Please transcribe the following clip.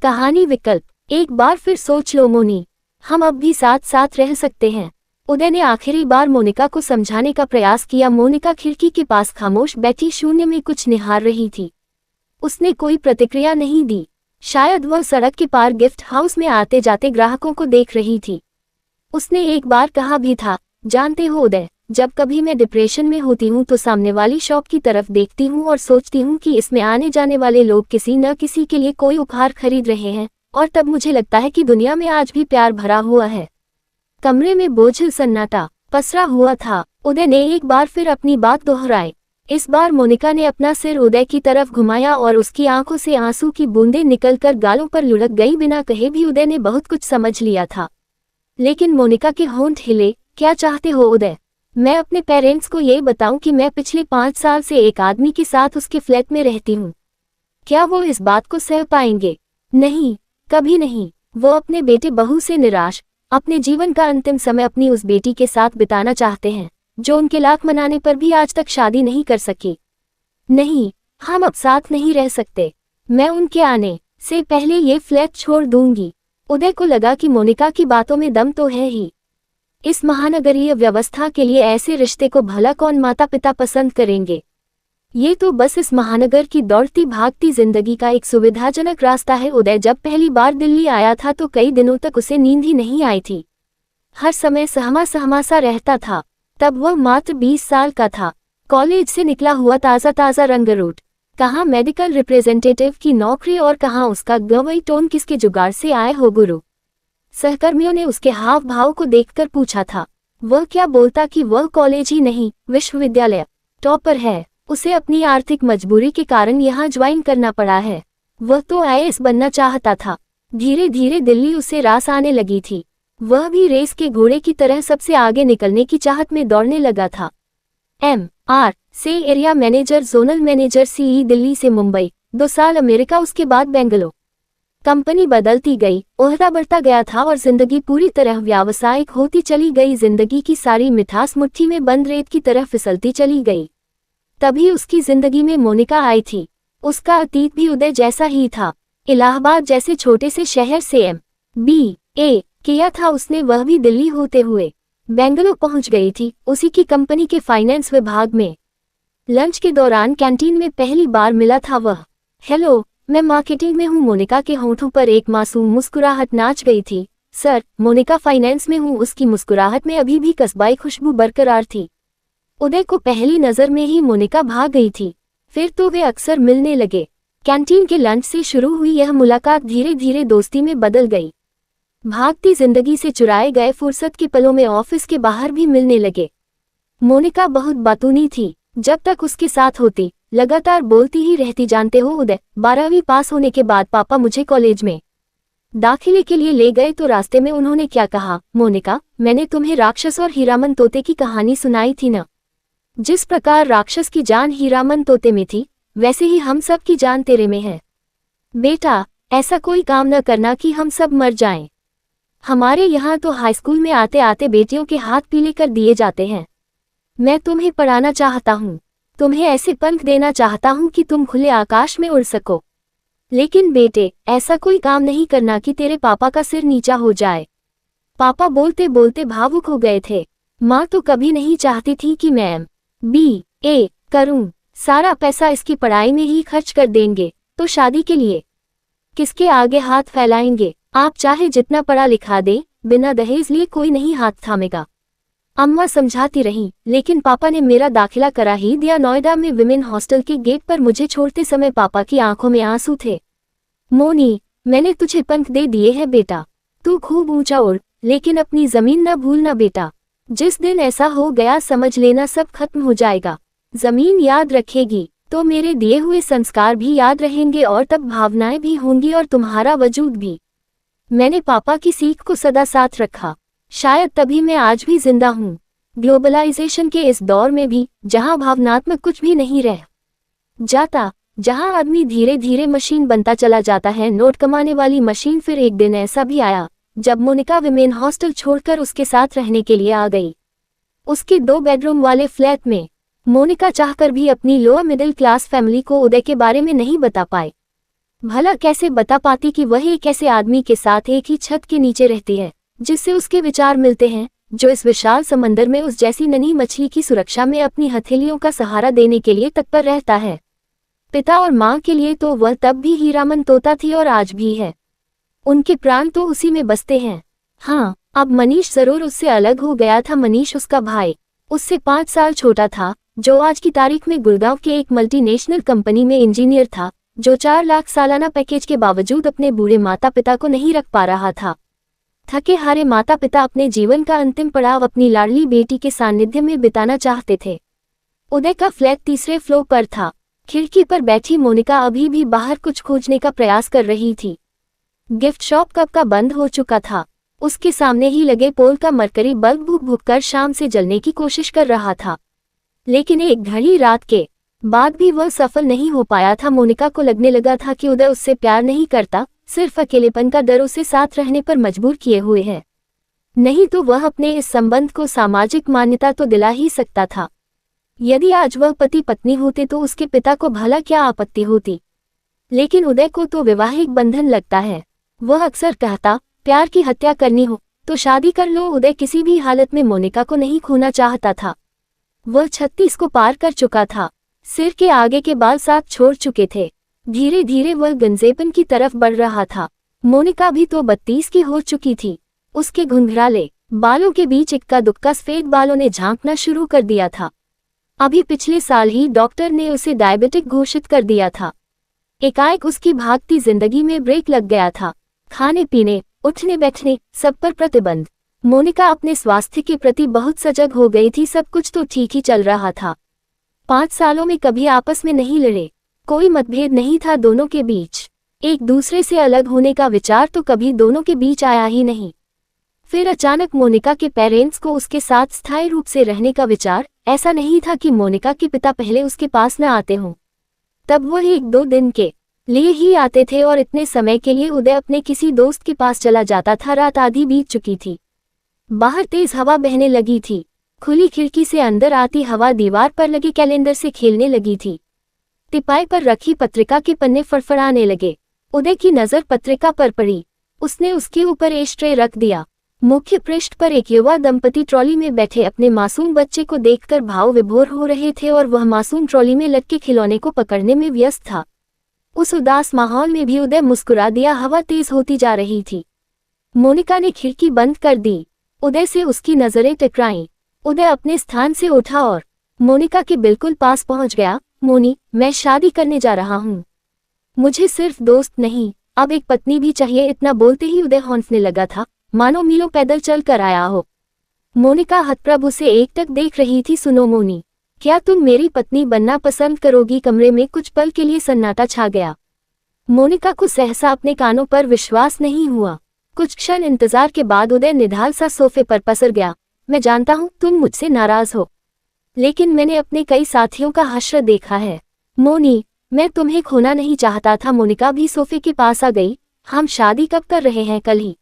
कहानी विकल्प। एक बार फिर सोच लो मोनी, हम अब भी साथ साथ रह सकते हैं। उदय ने आखिरी बार मोनिका को समझाने का प्रयास किया। मोनिका खिड़की के पास खामोश बैठी शून्य में कुछ निहार रही थी। उसने कोई प्रतिक्रिया नहीं दी। शायद वह सड़क के पार गिफ्ट हाउस में आते जाते ग्राहकों को देख रही थी। उसने एक बार कहा भी था, जानते हो उदय, जब कभी मैं डिप्रेशन में होती हूँ तो सामने वाली शॉप की तरफ देखती हूँ और सोचती हूँ कि इसमें आने जाने वाले लोग किसी न किसी के लिए कोई उपहार खरीद रहे हैं, और तब मुझे लगता है कि दुनिया में आज भी प्यार भरा हुआ है। कमरे में बोझिल सन्नाटा पसरा हुआ था। उदय ने एक बार फिर अपनी बात दोहराई। इस बार मोनिका ने अपना सिर उदय की तरफ घुमाया और उसकी आंखों से आंसू की बूंदें निकलकर गालों पर लुढ़क गई। बिना कहे भी उदय ने बहुत कुछ समझ लिया था, लेकिन मोनिका के होंठ हिले। क्या चाहते हो उदय? मैं अपने पेरेंट्स को ये बताऊं कि मैं पिछले 5 साल से एक आदमी के साथ उसके फ्लैट में रहती हूँ। क्या वो इस बात को सह पाएंगे? नहीं, कभी नहीं। वो अपने बेटे बहू से निराश, अपने जीवन का अंतिम समय अपनी उस बेटी के साथ बिताना चाहते हैं जो उनके लाख मनाने पर भी आज तक शादी नहीं कर सकी। नहीं, हम अब साथ नहीं रह सकते। मैं उनके आने से पहले ये फ्लैट छोड़ दूंगी। उदय को लगा कि मोनिका की बातों में दम तो है ही। इस महानगरीय व्यवस्था के लिए ऐसे रिश्ते को भला कौन माता पिता पसंद करेंगे? ये तो बस इस महानगर की दौड़ती भागती जिंदगी का एक सुविधाजनक रास्ता है। उदय जब पहली बार दिल्ली आया था तो कई दिनों तक उसे नींद ही नहीं आई थी। हर समय सहमा सहमा सा रहता था। तब वह मात्र 20 साल का था। कॉलेज से निकला हुआ ताज़ा ताज़ा रंगरूट, कहाँ मेडिकल रिप्रेजेंटेटिव की नौकरी और कहाँ उसका गवई टोन। किसके जुगाड़ से आए हो गुरु? सहकर्मियों ने उसके हाव भाव को देखकर पूछा था। वह क्या बोलता कि वह कॉलेज ही नहीं, विश्वविद्यालय टॉपर है। उसे अपनी आर्थिक मजबूरी के कारण यहाँ ज्वाइन करना पड़ा है। वह तो आईएएस बनना चाहता था। धीरे धीरे दिल्ली उसे रास आने लगी थी। वह भी रेस के घोड़े की तरह सबसे आगे निकलने की चाहत में दौड़ने लगा था। MR से area manager, zonal manager, CE Delhi से मुंबई, 2 साल अमेरिका, उसके बाद बेंगलोर। कंपनी बदलती गई, ओहदा बढ़ता गया था और जिंदगी पूरी तरह व्यावसायिक होती चली गई। जिंदगी की सारी मिठास मुट्ठी में बंद रेत की तरह फिसलती चली गई। तभी उसकी जिंदगी में मोनिका आई थी। उसका अतीत भी उदय जैसा ही था। इलाहाबाद जैसे छोटे से शहर से MBA किया था उसने, वह भी दिल्ली होते हुए बेंगलुरु पहुंच गई थी, उसी की कंपनी के फाइनेंस विभाग में। लंच के दौरान कैंटीन में पहली बार मिला था वह। हेलो, मैं मार्केटिंग में हूँ। मोनिका के होंठों पर एक मासूम मुस्कुराहट नाच गई थी। सर, मोनिका फाइनेंस में हूँ। उसकी मुस्कुराहट में अभी भी कस्बाई खुशबू बरकरार थी। उदय को पहली नजर में ही मोनिका भाग गई थी। फिर तो वे अक्सर मिलने लगे। कैंटीन के लंच से शुरू हुई यह मुलाकात धीरे धीरे दोस्ती में बदल गई। भागती जिंदगी से चुराए गए फुर्सत के पलों में ऑफिस के बाहर भी मिलने लगे। मोनिका बहुत बातूनी थी। जब तक उसके साथ होती लगातार बोलती ही रहती। जानते हो उदय, 12वीं पास होने के बाद पापा मुझे कॉलेज में दाखिले के लिए ले गए तो रास्ते में उन्होंने क्या कहा? मोनिका, मैंने तुम्हें राक्षस और हीरामन तोते की कहानी सुनाई थी ना? जिस प्रकार राक्षस की जान हीरामन तोते में थी, वैसे ही हम सब की जान तेरे में है। बेटा, ऐसा कोई काम न करना कि हम सब मर जाएं। हमारे यहाँ तो हाईस्कूल में आते आते बेटियों के हाथ पीले कर दिए जाते हैं। मैं तुम्हें पढ़ाना चाहता हूँ, तुम्हें ऐसे पंख देना चाहता हूँ कि तुम खुले आकाश में उड़ सको। लेकिन बेटे, ऐसा कोई काम नहीं करना कि तेरे पापा का सिर नीचा हो जाए। पापा बोलते बोलते भावुक हो गए थे। माँ तो कभी नहीं चाहती थी कि मैं MBA करूं। सारा पैसा इसकी पढ़ाई में ही खर्च कर देंगे तो शादी के लिए किसके आगे हाथ फैलाएंगे? आप चाहे जितना पढ़ा लिखा दे, बिना दहेज लिए कोई नहीं हाथ थामेगा। अम्मा समझाती रही, लेकिन पापा ने मेरा दाखिला करा ही दिया। नोएडा में विमेन हॉस्टल के गेट पर मुझे छोड़ते समय पापा की आंखों में आंसू थे। मोनी, मैंने तुझे पंख दे दिए हैं बेटा, तू खूब ऊंचा उड़, लेकिन अपनी जमीन न भूलना बेटा। जिस दिन ऐसा हो गया समझ लेना सब खत्म हो जाएगा। जमीन याद रखेगी तो मेरे दिए हुए संस्कार भी याद रहेंगे और तब भावनाएं भी होंगी और तुम्हारा वजूद भी। मैंने पापा की सीख को सदा साथ रखा, शायद तभी मैं आज भी जिंदा हूँ। ग्लोबलाइजेशन के इस दौर में भी, जहाँ भावनात्मक कुछ भी नहीं रह जाता, जहाँ आदमी धीरे धीरे मशीन बनता चला जाता है, नोट कमाने वाली मशीन। फिर एक दिन ऐसा भी आया जब मोनिका विमेन हॉस्टल छोड़कर उसके साथ रहने के लिए आ गई। उसके 2 बेडरूम वाले फ्लैट में। मोनिका चाहकर भी अपनी लोअर मिडिल क्लास फैमिली को उदय के बारे में नहीं बता पाई। भला कैसे बता पाती कि वह एक ऐसे आदमी के साथ एक ही छत के नीचे रहती है जिससे उसके विचार मिलते हैं, जो इस विशाल समंदर में उस जैसी नन्ही मछली की सुरक्षा में अपनी हथेलियों का सहारा देने के लिए तत्पर रहता है। पिता और माँ के लिए तो वह तब भी हीरामन तोता थी और आज भी है। उनके प्राण तो उसी में बसते हैं। हाँ, अब मनीष जरूर उससे अलग हो गया था। मनीष उसका भाई, उससे 5 साल छोटा था, जो आज की तारीख में गुड़गांव के एक मल्टीनेशनल कंपनी में इंजीनियर था, जो 4 लाख सालाना पैकेज के बावजूद अपने बूढ़े माता पिता को नहीं रख पा रहा था। थके हारे माता पिता अपने जीवन का अंतिम पड़ाव अपनी लाडली बेटी के सानिध्य में बिताना चाहते थे। उदय का फ्लैट 3रे फ्लोर पर था। खिड़की पर बैठी मोनिका अभी भी बाहर कुछ खोजने का प्रयास कर रही थी। गिफ्ट शॉप कब का बंद हो चुका था। उसके सामने ही लगे पोल का मरकरी बल्ब भुक भुक कर शाम से जलने की कोशिश कर रहा था, लेकिन एक घड़ी रात के बाद भी वह सफल नहीं हो पाया था। मोनिका को लगने लगा था कि उदय उससे प्यार नहीं करता, सिर्फ अकेलेपन का डर उसे साथ रहने पर मजबूर किए हुए है। नहीं तो वह अपने इस संबंध को सामाजिक मान्यता तो दिला ही सकता था। यदि आज वह पति पत्नी होते तो उसके पिता को भला क्या आपत्ति होती, लेकिन उदय को तो वैवाहिक बंधन लगता है। वह अक्सर कहता, प्यार की हत्या करनी हो तो शादी कर लो। उदय किसी भी हालत में मोनिका को नहीं खोना चाहता था। वह 36 को पार कर चुका था, सिर के आगे के बाल साथ छोड़ चुके थे। धीरे धीरे वह गंजेपन की तरफ बढ़ रहा था। मोनिका भी तो 32 की हो चुकी थी। उसके घुंघराले बालों के बीच इक्का दुक्का सफेद बालों ने झांकना शुरू कर दिया था। अभी पिछले साल ही डॉक्टर ने उसे डायबिटिक घोषित कर दिया था। एकाएक उसकी भागती जिंदगी में ब्रेक लग गया था। खाने पीने, उठने बैठने, सब पर प्रतिबंध। मोनिका अपने स्वास्थ्य के प्रति बहुत सजग हो गई थी। सब कुछ तो ठीक ही चल रहा था। 5 सालों में कभी आपस में नहीं लड़े, कोई मतभेद नहीं था दोनों के बीच। एक दूसरे से अलग होने का विचार तो कभी दोनों के बीच आया ही नहीं। फिर अचानक मोनिका के पेरेंट्स को उसके साथ स्थायी रूप से रहने का विचार। ऐसा नहीं था कि मोनिका के पिता पहले उसके पास न आते हों, तब वह 1-2 दिन के लिए ही आते थे और इतने समय के लिए उदय अपने किसी दोस्त के पास चला जाता था। रात आधी बीत चुकी थी। बाहर तेज हवा बहने लगी थी। खुली खिड़की से अंदर आती हवा दीवार पर लगे कैलेंडर से खेलने लगी थी। टिपाई पर रखी पत्रिका के पन्ने फड़फड़ाने लगे। उदय की नजर पत्रिका पर पड़ी। उसने उसके ऊपर एशट्रे रख दिया। मुख्य पृष्ठ पर एक युवा दंपति ट्रॉली में बैठे अपने मासूम बच्चे को देखकर भाव विभोर हो रहे थे और वह मासूम ट्रॉली में लटके खिलौने को पकड़ने में व्यस्त था। उस उदास माहौल में भी उदय मुस्कुरा दिया। हवा तेज होती जा रही थी। मोनिका ने खिड़की बंद कर दी। उदय से उसकी नजरें टकराईं। उदय अपने स्थान से उठा और मोनिका के बिल्कुल पास पहुंच गया। मोनी, मैं शादी करने जा रहा हूं। मुझे सिर्फ दोस्त नहीं, अब एक पत्नी भी चाहिए। इतना बोलते ही उदय हौंसने लगा था, मानो मीलों पैदल चल कर आया हो। मोनिका हतप्रभ उसे एकटक देख रही थी। सुनो मोनी, क्या तुम मेरी पत्नी बनना पसंद करोगी? कमरे में कुछ पल के लिए सन्नाटा छा गया। मोनिका को सहसा अपने कानों पर विश्वास नहीं हुआ। कुछ क्षण इंतजार के बाद उदय निढाल सा सोफे पर पसर गया। मैं जानता हूं तुम मुझसे नाराज हो, लेकिन मैंने अपने कई साथियों का हश्र देखा है। मोनी, मैं तुम्हें खोना नहीं चाहता था। मोनिका भी सोफे के पास आ गई। हम शादी कब कर रहे हैं? कल ही।